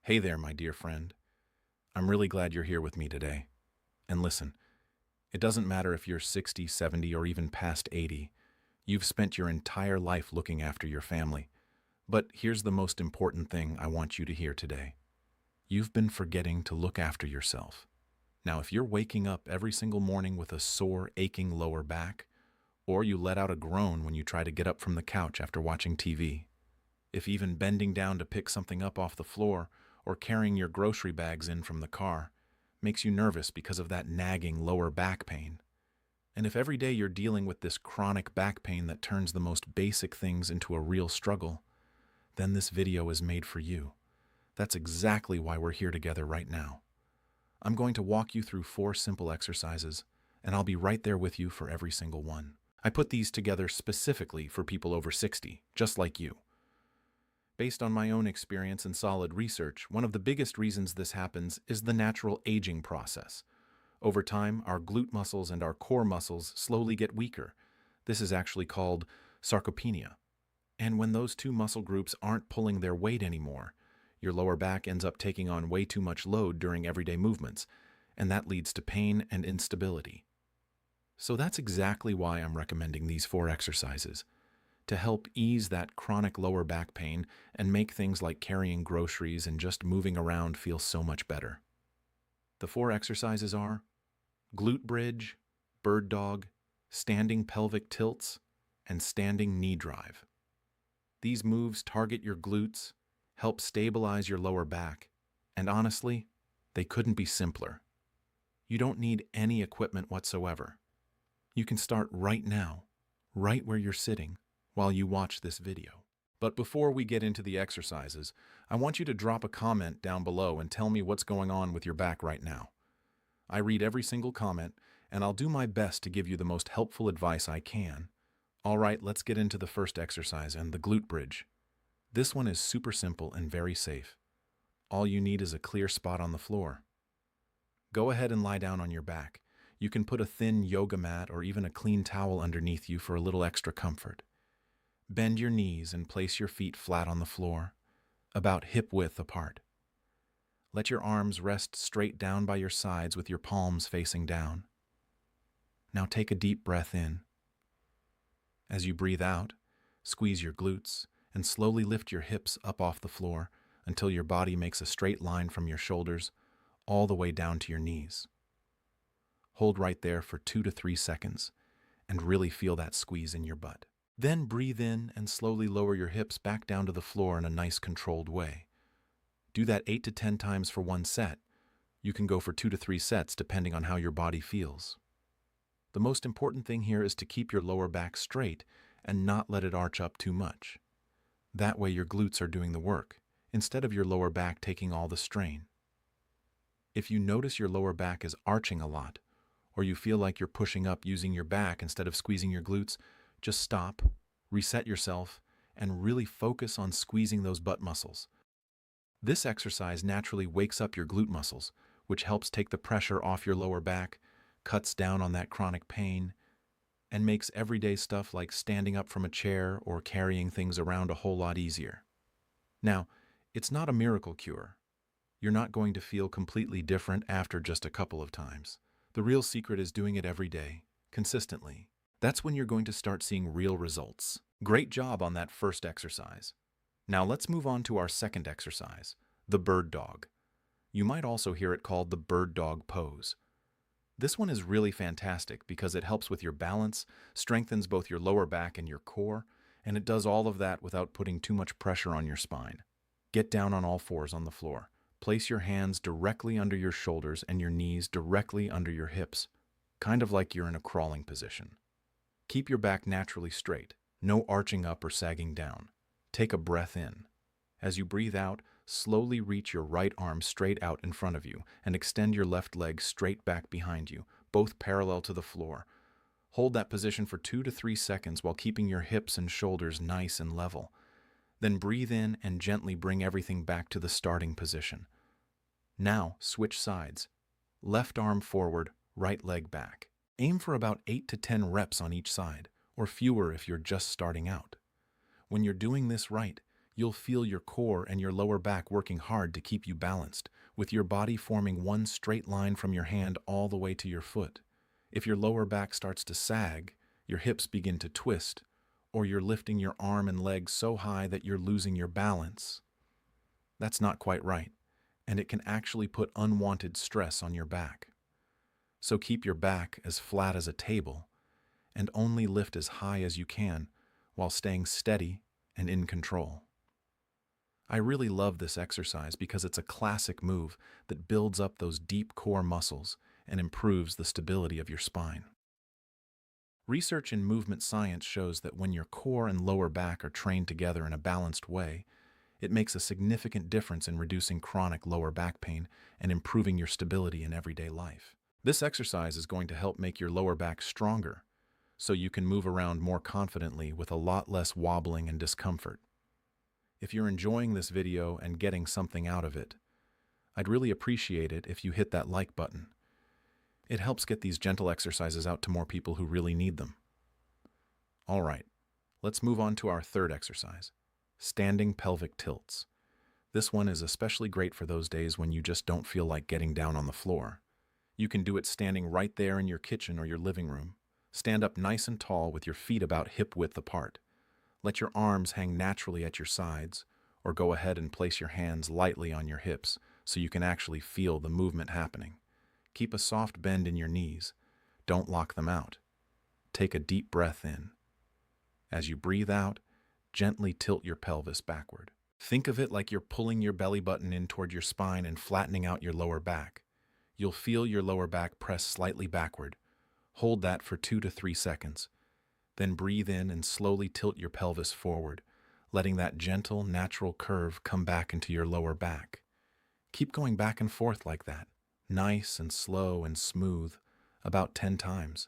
Hey there, my dear friend. I'm really glad you're here with me today. And listen, it doesn't matter if you're 60, 70, or even past 80. You've spent your entire life looking after your family. But here's the most important thing I want you to hear today. You've been forgetting to look after yourself. Now, if you're waking up every single morning with a sore, aching lower back, or you let out a groan when you try to get up from the couch after watching TV, if even bending down to pick something up off the floor or carrying your grocery bags in from the car makes you nervous because of that nagging lower back pain, and if every day you're dealing with this chronic back pain that turns the most basic things into a real struggle, then this video is made for you. That's exactly why we're here together right now. I'm going to walk you through 4 simple exercises, and I'll be right there with you for every single one. I put these together specifically for people over 60, just like you. Based on my own experience and solid research, one of the biggest reasons this happens is the natural aging process. Over time, our glute muscles and our core muscles slowly get weaker. This is actually called sarcopenia. And when those two muscle groups aren't pulling their weight anymore, your lower back ends up taking on way too much load during everyday movements, and that leads to pain and instability. So that's exactly why I'm recommending these 4 exercises, to help ease that chronic lower back pain and make things like carrying groceries and just moving around feel so much better. The 4 exercises are glute bridge, bird dog, standing pelvic tilts, and standing knee drive. These moves target your glutes, help stabilize your lower back, and honestly, they couldn't be simpler. You don't need any equipment whatsoever. You can start right now, right where you're sitting, while you watch this video. But before we get into the exercises, I want you to drop a comment down below and tell me what's going on with your back right now. I read every single comment, and I'll do my best to give you the most helpful advice I can. All right, let's get into the first exercise and the glute bridge. This one is super simple and very safe. All you need is a clear spot on the floor. Go ahead and lie down on your back. You can put a thin yoga mat or even a clean towel underneath you for a little extra comfort. Bend your knees and place your feet flat on the floor, about hip-width apart. Let your arms rest straight down by your sides with your palms facing down. Now take a deep breath in. As you breathe out, squeeze your glutes and slowly lift your hips up off the floor until your body makes a straight line from your shoulders all the way down to your knees. Hold right there for 2 to 3 seconds and really feel that squeeze in your butt. Then breathe in and slowly lower your hips back down to the floor in a nice controlled way. Do that 8 to 10 times for one set. You can go for 2 to 3 sets depending on how your body feels. The most important thing here is to keep your lower back straight and not let it arch up too much. That way your glutes are doing the work, instead of your lower back taking all the strain. If you notice your lower back is arching a lot, or you feel like you're pushing up using your back instead of squeezing your glutes, just stop, reset yourself, and really focus on squeezing those butt muscles. This exercise naturally wakes up your glute muscles, which helps take the pressure off your lower back, cuts down on that chronic pain, and makes everyday stuff like standing up from a chair or carrying things around a whole lot easier. Now, it's not a miracle cure. You're not going to feel completely different after just a couple of times. The real secret is doing it every day, consistently. That's when you're going to start seeing real results. Great job on that first exercise. Now let's move on to our second exercise, the bird dog. You might also hear it called the bird dog pose. This one is really fantastic because it helps with your balance, strengthens both your lower back and your core, and it does all of that without putting too much pressure on your spine. Get down on all fours on the floor. Place your hands directly under your shoulders and your knees directly under your hips, kind of like you're in a crawling position. Keep your back naturally straight, no arching up or sagging down. Take a breath in. As you breathe out, slowly reach your right arm straight out in front of you and extend your left leg straight back behind you, both parallel to the floor. Hold that position for 2 to 3 seconds while keeping your hips and shoulders nice and level. Then breathe in and gently bring everything back to the starting position. Now, switch sides. Left arm forward, right leg back. Aim for about 8 to 10 reps on each side, or fewer if you're just starting out. When you're doing this right, You'll feel your core and your lower back working hard to keep you balanced, with your body forming one straight line from your hand all the way to your foot. If your lower back starts to sag, your hips begin to twist, or you're lifting your arm and leg so high that you're losing your balance, that's not quite right, and it can actually put unwanted stress on your back. So keep your back as flat as a table and only lift as high as you can while staying steady and in control. I really love this exercise because it's a classic move that builds up those deep core muscles and improves the stability of your spine. Research in movement science shows that when your core and lower back are trained together in a balanced way, it makes a significant difference in reducing chronic lower back pain and improving your stability in everyday life. This exercise is going to help make your lower back stronger, so you can move around more confidently with a lot less wobbling and discomfort. If you're enjoying this video and getting something out of it, I'd really appreciate it if you hit that like button. It helps get these gentle exercises out to more people who really need them. All right, let's move on to our third exercise, standing pelvic tilts. This one is especially great for those days when you just don't feel like getting down on the floor. You can do it standing right there in your kitchen or your living room. Stand up nice and tall with your feet about hip width apart. Let your arms hang naturally at your sides, or go ahead and place your hands lightly on your hips so you can actually feel the movement happening. Keep a soft bend in your knees. Don't lock them out. Take a deep breath in. As you breathe out, gently tilt your pelvis backward. Think of it like you're pulling your belly button in toward your spine and flattening out your lower back. You'll feel your lower back press slightly backward. Hold that for 2 to 3 seconds. Then breathe in and slowly tilt your pelvis forward, letting that gentle, natural curve come back into your lower back. Keep going back and forth like that, nice and slow and smooth, about 10 times.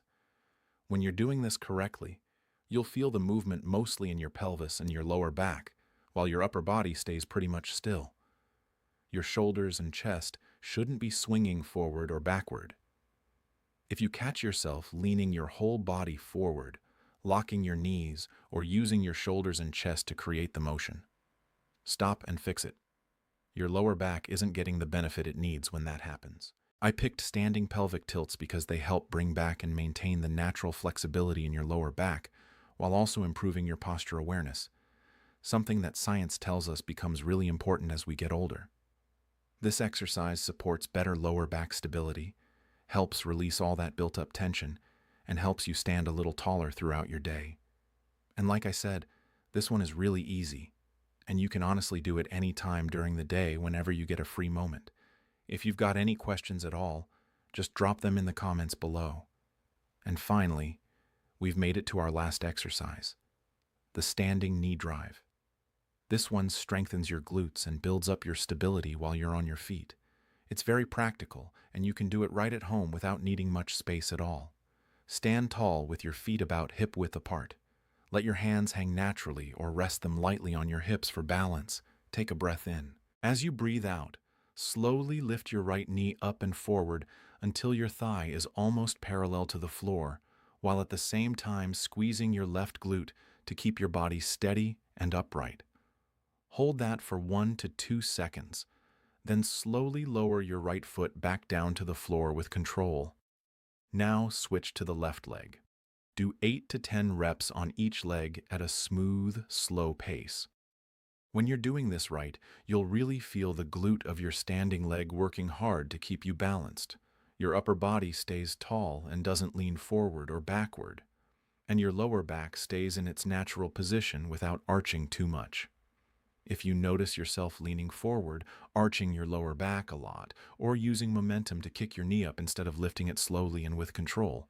When you're doing this correctly, you'll feel the movement mostly in your pelvis and your lower back, while your upper body stays pretty much still. Your shoulders and chest shouldn't be swinging forward or backward. If you catch yourself leaning your whole body forward, locking your knees, or using your shoulders and chest to create the motion, stop and fix it. Your lower back isn't getting the benefit it needs when that happens. I picked standing pelvic tilts because they help bring back and maintain the natural flexibility in your lower back while also improving your posture awareness, something that science tells us becomes really important as we get older. This exercise supports better lower back stability, helps release all that built-up tension, and helps you stand a little taller throughout your day. And like I said, this one is really easy, and you can honestly do it any time during the day whenever you get a free moment. If you've got any questions at all, just drop them in the comments below. And finally, we've made it to our last exercise, the standing knee drive. This one strengthens your glutes and builds up your stability while you're on your feet. It's very practical, and you can do it right at home without needing much space at all. Stand tall with your feet about hip width apart. Let your hands hang naturally or rest them lightly on your hips for balance. Take a breath in. As you breathe out, slowly lift your right knee up and forward until your thigh is almost parallel to the floor, while at the same time squeezing your left glute to keep your body steady and upright. Hold that for 1 to 2 seconds, then slowly lower your right foot back down to the floor with control. Now switch to the left leg. Do 8 to 10 reps on each leg at a smooth, slow pace. When you're doing this right, you'll really feel the glute of your standing leg working hard to keep you balanced. Your upper body stays tall and doesn't lean forward or backward, and your lower back stays in its natural position without arching too much. If you notice yourself leaning forward, arching your lower back a lot, or using momentum to kick your knee up instead of lifting it slowly and with control,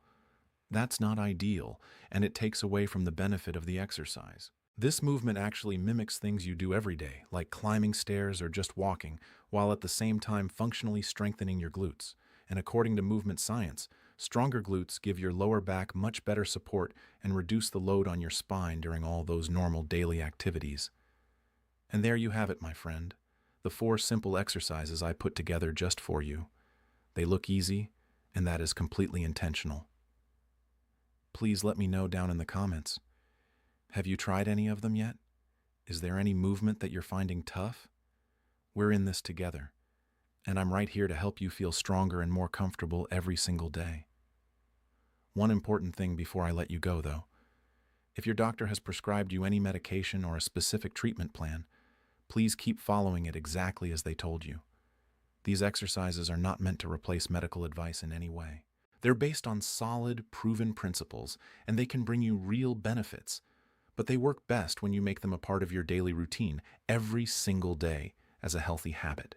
that's not ideal, and it takes away from the benefit of the exercise. This movement actually mimics things you do every day, like climbing stairs or just walking, while at the same time functionally strengthening your glutes. And according to movement science, stronger glutes give your lower back much better support and reduce the load on your spine during all those normal daily activities. And there you have it, my friend, the 4 simple exercises I put together just for you. They look easy, and that is completely intentional. Please let me know down in the comments. Have you tried any of them yet? Is there any movement that you're finding tough? We're in this together, and I'm right here to help you feel stronger and more comfortable every single day. One important thing before I let you go, though. If your doctor has prescribed you any medication or a specific treatment plan, please keep following it exactly as they told you. These exercises are not meant to replace medical advice in any way. They're based on solid, proven principles, and they can bring you real benefits. But they work best when you make them a part of your daily routine every single day as a healthy habit.